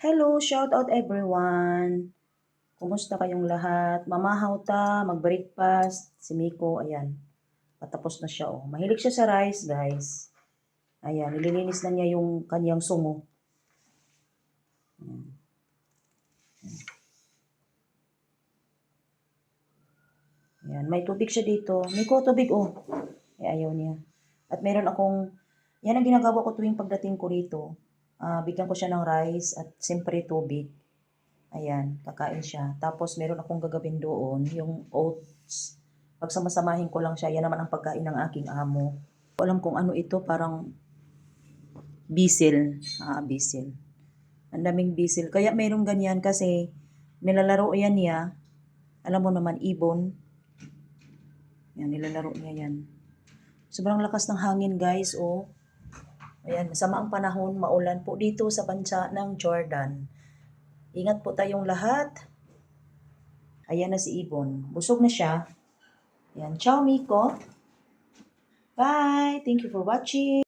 Hello, shout out everyone. Kumusta kayong lahat? Mamahaw ta, mag-breakfast. Si Miko, ayan. Patapos na siya, oh. Mahilig siya sa rice, guys. Ayan, nililinis na niya yung kanyang sungo. Ayan. Ayan, may tubig siya dito. Miko, tubig, oh. Ayaw niya. At meron akong, yan ang ginagawa ko tuwing pagdating ko rito. Bigyan ko siya ng rice at siyempre tubig. Ayan, kakain siya. Tapos meron akong gagawin doon, yung oats. Pagsamasamahin ko lang siya, yan naman ang pagkain ng aking amo. Alam kung ano ito, parang bisil. Bisil. Ang daming bisil. Kaya meron ganyan kasi nilalaro yan niya. Alam mo naman, ibon. Yan, nilalaro niya yan. Sobrang lakas ng hangin, guys, oh. Ayan, masama ang panahon, maulan po dito sa bansa ng Jordan. Ingat po tayong lahat. Ayan na si Ibon. Busog na siya. Ayan, ciao Miko. Bye! Thank you for watching.